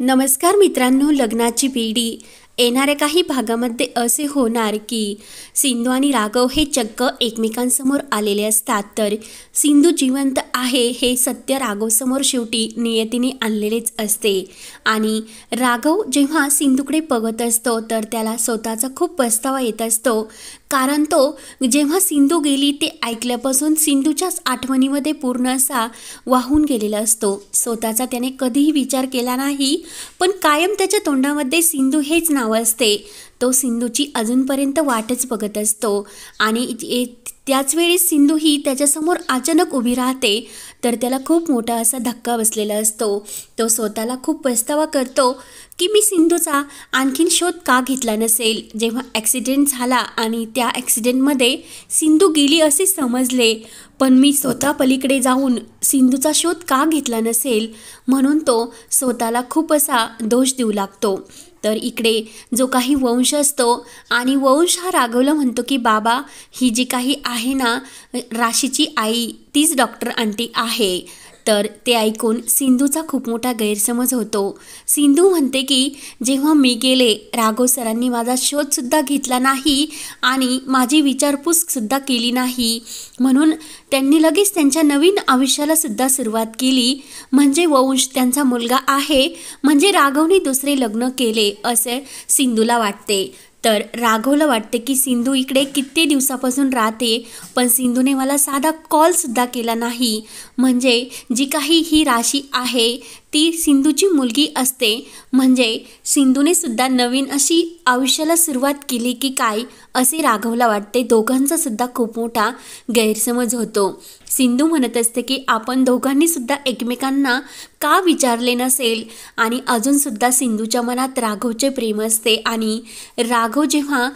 नमस्कार मित्रांनो, लग्नाची बेडी येणाऱ्या काही भागामध्ये असे होणार की सिंधू आणि राघव हे चक्क एकमेकांसमोर आलेले असतात। तर सिंधू जिवंत आहे हे सत्य राघवसमोर शेवटी नियतीने आणलेलेच असते आणि राघव जेव्हा सिंधूकडे बघत असतो तर त्याला स्वतःचा खूप पछतावा येत असतो, कारण तो जेव्हा सिंधू गेली ते ऐकल्यापासून सिंधूच्याच आठवणीमध्ये पूर्ण असा वाहून गेलेला असतो। स्वतःचा त्याने कधीही विचार केला नाही, पण कायम त्याच्या तोंडामध्ये सिंधू हेच नाव असते। तो सिंधूची अजूनपर्यंत वाटच बघत असतो आणि त्याच वेळी सिंधू ही त्याच्यासमोर अचानक उभी राहते तर त्याला खूप मोठा असा धक्का बसलेला असतो। तो स्वतःला खूप पछतावा करतो की मी सिंधूचा आणखीन शोध का घेतला नसेल। जेव्हा ॲक्सिडेंट झाला आणि त्या ॲक्सिडेंटमध्ये सिंधू गेली असे समजले, पण मी स्वतः पलीकडे जाऊन सिंधूचा शोध का घेतला नसेल, म्हणून तो स्वतःला खूप असा दोष देऊ लागतो। तर इकडे जो काही वंश असतो आणि वंश हा राघवला म्हणतो की बाबा, ही जी काही आहे ना राशीची आई तीच डॉक्टर आंटी आहे। तर ते ऐकून सिंधूचा खूप मोठा गैरसमज होतो। सिंधू म्हणते की जेव्हा मी गेले राघव सरांनी माझा शोधसुद्धा घेतला नाही आणि माझी विचारपूससुद्धा केली नाही, म्हणून त्यांनी लगेच त्यांच्या नवीन आयुष्याला सुद्धा सुरुवात केली। म्हणजे वंश त्यांचा मुलगा आहे, म्हणजे राघवने दुसरे लग्न केले असे सिंधूला वाटते। तर राघवला वाटते की सिंधू इकडे किती दिवसापासून राहते, पण सिंधूने मला साधा कॉलसुद्धा केला नाही, म्हणजे जी काही ही राशी आहे ती सिंधूची मुलगी असते। म्हणजे सिंधूने सुद्धा नवीन अशी आयुष्याला सुरुवात केली की काय असे राघवला वाटते। दोघांचा सुद्धा खूप मोठा गैरसमज होतो। सिंधू म्हणत असते की आपण दोघांनी सुद्धा एकमेकांना का विचारले नसेल आणि अजूनसुद्धा सिंधूच्या मनात राघवचे प्रेम असते आणि राघव जेव्हा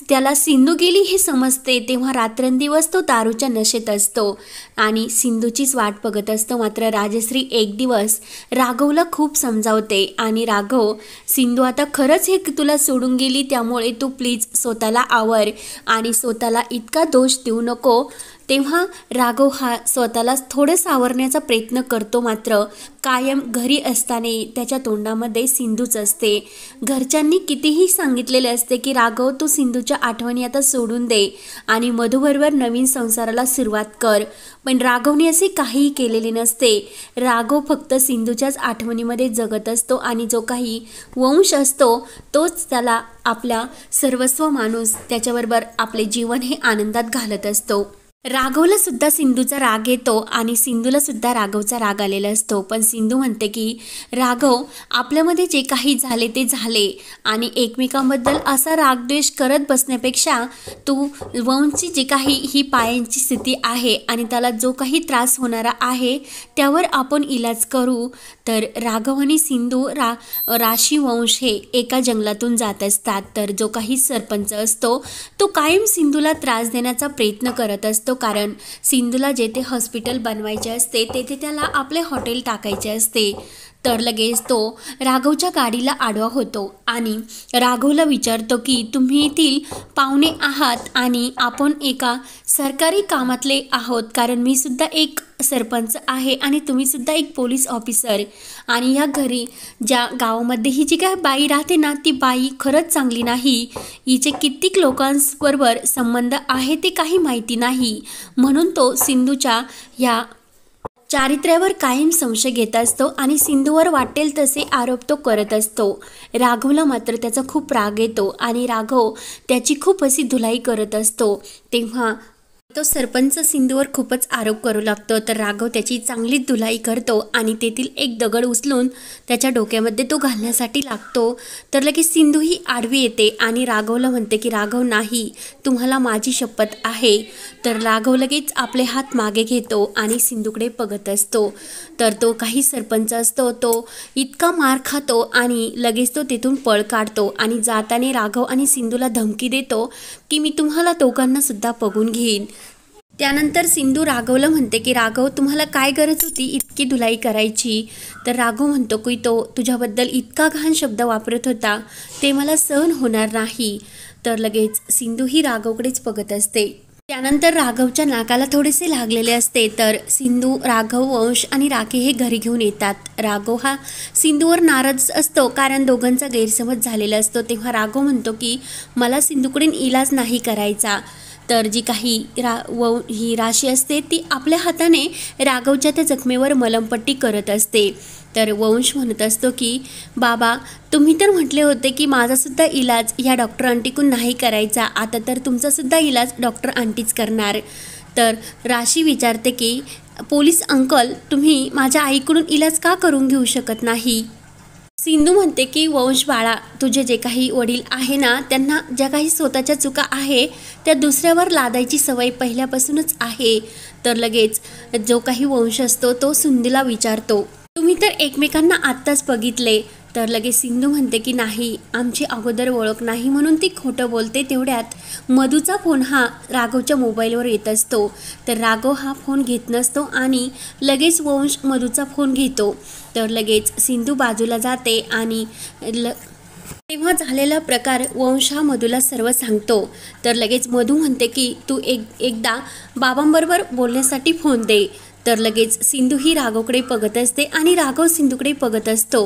त्याला सिंधू गेली हे समजते तेव्हा रात्रंदिवस तो दारूच्या नशेत असतो आणि सिंधूचीच वाट बघत असतो। मात्र राजश्री एक दिवस राघवला खूप समजावते आणि राघव, सिंधू आता खरंच हे तुला सोडून गेली, त्यामुळे तू प्लीज स्वतःला आवर आणि स्वतःला इतका दोष देऊ नको। तेव्हा राघव हा स्वतःला थोडं सावरण्याचा प्रयत्न करतो, मात्र कायम घरी असताना त्याच्या तोंडामध्ये सिंधूच असते। घरच्यांनी कितीही सांगितलेले असते की राघव तू सिंधूच्या आठवणी आता सोडून दे आणि मधुबरोबर नवीन संसाराला सुरुवात कर, पण राघवने असे काहीही केलेले नसते। राघव फक्त सिंधूच्याच आठवणीमध्ये जगत असतो आणि जो काही वंश असतो तोच त्याला आपला सर्वस्व माणूस त्याच्याबरोबर आपले जीवन हे आनंदात घालत असतो। राघवला सुद्धा सिंधूचा राग येतो आणि सिंधूला सुद्धा राघवचा राग आलेला असतो, पण सिंधू म्हणते की राघव, आपल्यामध्ये जे काही झाले ते झाले आणि एकमेकांबद्दल असा रागद्वेष करत बसण्यापेक्षा तू वंशची जी काही ही पायांची स्थिती आहे आणि त्याला जो काही त्रास होणारा आहे त्यावर आपण इलाज करू। तर राघव आणि सिंधू राशी वंश हे एका जंगलातून जात असतात। तर जो काही सरपंच असतो तो कायम सिंधूला त्रास देण्याचा प्रयत्न करत असतो, कारण सिंधूला जेथे हॉस्पिटल बनवायचे असते तेथे त्याला आपले हॉटेल टाकायचे असते। तर लगेच तो राघवच्या गाडीला आडवा होतो आणि राघवला विचारतो की तुम्ही येथील पाहुणे आहात आणि आपण एका सरकारी कामातले आहोत, कारण मी सुद्धा एक सरपंच आहे आणि तुम्ही सुद्धा एक पोलीस ऑफिसर, आणि या घरी ज्या गावामध्ये ही जी काय बाई राहते ना ती बाई खरंच चांगली नाही, हिचे कित्येक लोकांबरोबर संबंध आहे ते काही माहिती नाही, म्हणून तो सिंधूच्या ह्या चारित्र्यावर कायम संशय घेत असतो आणि सिंधूवर वाटेल तसे आरोप तो करत असतो। राघवला मात्र त्याचा खूप राग येतो आणि राघव त्याची खूप अशी धुलाई करत असतो। तेव्हा तो सरपंच सिंधूवर खूपच आरोप करू लागतो, तर राघव त्याची चांगली धुलाई करतो आणि तेथील एक दगड उचलून त्याच्या डोक्यामध्ये तो घालण्यासाठी लागतो। तर लगेच सिंधू ही आडवी येते आणि राघवला म्हणते की राघव नाही, तुम्हाला माझी शपथ आहे। तर राघव लगेच आपले हात मागे घेतो आणि सिंधूकडे बघत असतो। तर तो काही सरपंच असतो तो इतका मार खातो आणि लगेच तो तिथून पळ काढतो आणि जाताना राघव आणि सिंधूला धमकी देतो की मी तुम्हाला दोघांना सुद्धा बघून घेईन। त्यानंतर सिंधू राघवला म्हणते की राघव, तुम्हाला काय गरज होती इतकी धुलाई करायची। तर राघव म्हणतो की तो तुझ्याबद्दल इतका घाण शब्द वापरत होता ते मला सहन होणार नाही। तर लगेच सिंधू ही राघवकडेच बघत असते। त्यानंतर राघवच्या नाकाला थोडेसे लागलेले असते, तर सिंधू, राघव, वंश आणि राखी हे घरी घेऊन येतात। राघव हा सिंधूवर नाराज असतो कारण दोघांचा गैरसमज झालेला असतो। तेव्हा राघव म्हणतो की मला सिंधूकडे इलाज नाही करायचा। तर जी काही ही राशी असते ती आपल्या हाताने राघवच्या त्या जखमेवर मलमपट्टी करत असते। तर वंश म्हणत असतो की बाबा, तुम्ही तर म्हटले होते की माझासुद्धा इलाज ह्या डॉक्टर आंटीकडून नाही करायचा, आता तर तुमचासुद्धा इलाज डॉक्टर आंटीच करणार। तर राशी विचारते की पोलीस अंकल, तुम्ही माझ्या आईकडून इलाज का करून घेऊ शकत नाही? सिंधू म्हणते की वंश बाळा, तुझे जे काही वडील आहे ना, त्यांना ज्या काही स्वतःच्या चुका आहे त्या दुसऱ्यावर लादायची सवय पहिल्यापासूनच आहे। तर लगेच जो काही वंश असतो तो सिंधूला विचारतो, तुम्ही तर एकमेकांना आत्ताच बघितले। तर लगेच सिंधू म्हणते की नाही, आमची अगोदर ओळख नाही म्हणून ती खोटं बोलते। तेवढ्यात मधूचा फोन हा राघवच्या मोबाईलवर येत असतो। तर राघव हा फोन घेत नसतो आणि लगेच वंश मधूचा फोन घेतो। तर लगेच सिंधू बाजूला जाते आणि तेव्हा झालेला प्रकार वंश हा मधूला सर्व सांगतो। तर लगेच मधू म्हणते की तू एकदा बाबांबरोबर बोलण्यासाठी फोन दे। तर लगेच सिंधू ही राघवकडे बघत असते आणि राघव सिंधूकडे बघत असतो।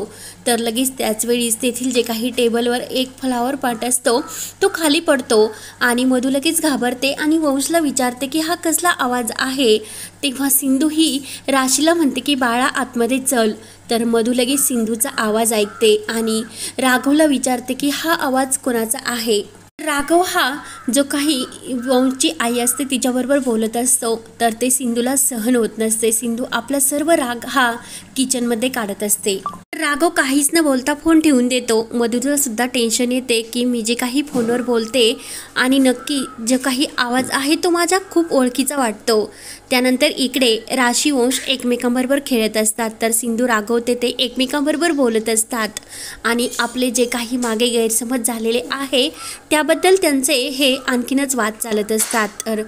तर लगेच त्याचवेळीच तेथील जे काही टेबलवर एक फ्लावर पॉट असतो तो खाली पडतो आणि मधू लगेच घाबरते आणि वंशला विचारते की हा कसला आवाज आहे। तेव्हा सिंधू ही राशीला म्हणते की बाळा, आतमध्ये चल। तर मधू लगेच सिंधूचा आवाज ऐकते आणि राघवला विचारते की हा आवाज कोणाचा आहे। राघव हा जो काही वंशची आई असते तिच्याबरोबर बोलत असतो, तर ते सिंधूला सहन होत नसते। सिंधू आपला सर्व राग हा किचनमध्ये काढत असते। राघव काहीच न बोलता फोन ठेवून देतो। मधूला सुद्धा टेन्शन येते की मी जे काही फोनवर बोलते आणि नक्की जो काही आवाज आहे तो माझ्या खूप ओळखीचा वाटतो। त्यानंतर इकडे राशी, वंश एकमेकांबरोबर खेळत असतात, तर सिंधू, राघव ते एकमेकांबरोबर बोलत असतात आणि आपले जे काही मागे गैरसमज झालेले आहे त्याबद्दल त्यांचे हे आणखीनच वाद चालत असतात। तर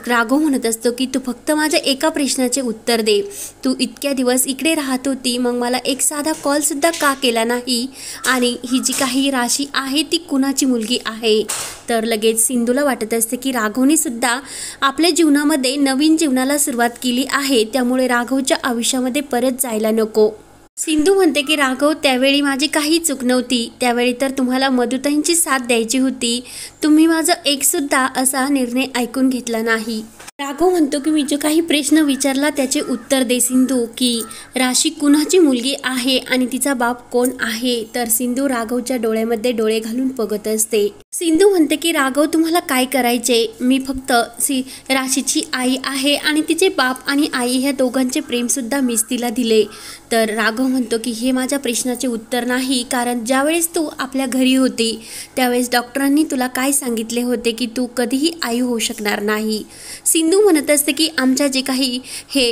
राघव म्हणत असतो की तू फक्त माझ्या एका प्रश्नाचे उत्तर दे, तू इतक्या दिवस इकडे राहत होती, मग मला एक साधा कॉलसुद्धा का केला नाही? आणि ही जी काही राशी आहे ती कुणाची मुलगी आहे? तर लगेच सिंधूला वाटत असते की राघवने सुद्धा आपल्या जीवनामध्ये नवीन जीवनाला सुरुवात केली आहे, त्यामुळे राघवच्या आयुष्यामध्ये परत जायला नको। सिंधू म्हणते की राघव, त्यावेळी माझी काही चूक नव्हती, त्यावेळी तर तुम्हाला मधुताईंची साथ द्यायची होती, तुम्ही माझा एकसुद्धा असा निर्णय ऐकून घेतला नाही। राघव म्हणतो की मी जो काही प्रश्न विचारला त्याचे उत्तर दे सिंधू, की राशी कुणाची मुलगी आहे आणि तिचा बाप कोण आहे? तर सिंधू राघवच्या डोळ्यामध्ये डोळे घालून बघत असते। सिंधू म्हणते की राघव, तुम्हाला काय करायचे? मी फक्त राशीची आई आहे आणि तिचे बाप आणि आई ह्या दोघांचे प्रेमसुद्धा मीच तिला दिले। तर राघव म्हणतो की हे माझ्या प्रश्नाचे उत्तर नाही, कारण ज्यावेळेस तू आपल्या घरी होती त्यावेळेस डॉक्टरांनी तुला काय सांगितले होते की तू कधीही आई होऊ शकणार नाही। सिंधू म्हणत असते की आमच्या जे काही हे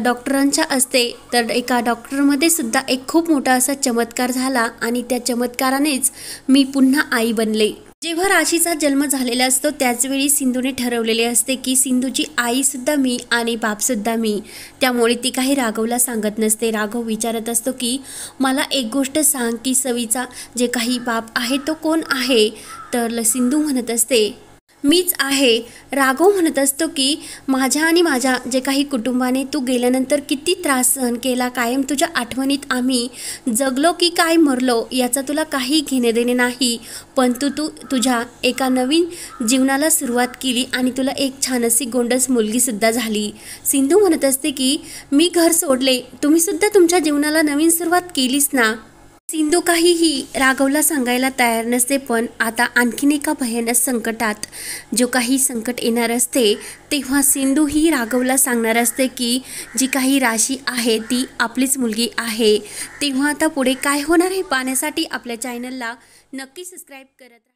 डॉक्टरांच्या असते, तर एका डॉक्टरमध्ये सुद्धा एक खूप मोठा असा चमत्कार झाला आणि त्या चमत्कारानेच मी पुन्हा आई बनले। जेव्हा राशीचा जन्म झालेला असतो त्याचवेळी सिंधूने ठरवलेले असते की सिंधूची आईसुद्धा मी आणि बापसुद्धा मी, त्यामुळे ती काही राघवला सांगत नसते। राघव विचारत असतो की मला एक गोष्ट सांग की सवीचा जे काही बाप आहे तो कोण आहे? तर सिंधू म्हणत असते मीच आहे। राघव म्हणत असतो की माझ्या आणि माझ्या जे काही कुटुंबाने तू गेल्यानंतर किती त्रास सहन केला, कायम तुझ्या आठवणीत आम्ही जगलो की काय मरलो याचा तुला काही घेणे देणे नाही, पण तू तुझ्या एका नवीन जीवनाला सुरुवात केली आणि तुला एक छान अशी गोंडस मुलगीसुद्धा झाली। सिंधू म्हणत असते की मी घर सोडले, तुम्हीसुद्धा तुमच्या जीवनाला नवीन सुरुवात केलीस ना? सिंधू काहीही राघवला सांगायला तयार नसते, पण आता आणखीन एका भयानक संकटात जो काही संकट येणार असते तेव्हा सिंधू ही राघवला सांगणार असते की जी काही राशी आहे ती आपलीच मुलगी आहे। तेव्हा आता पुढे काय होणार हे पाहण्यासाठी आपल्या चॅनलला नक्की सबस्क्राईब करत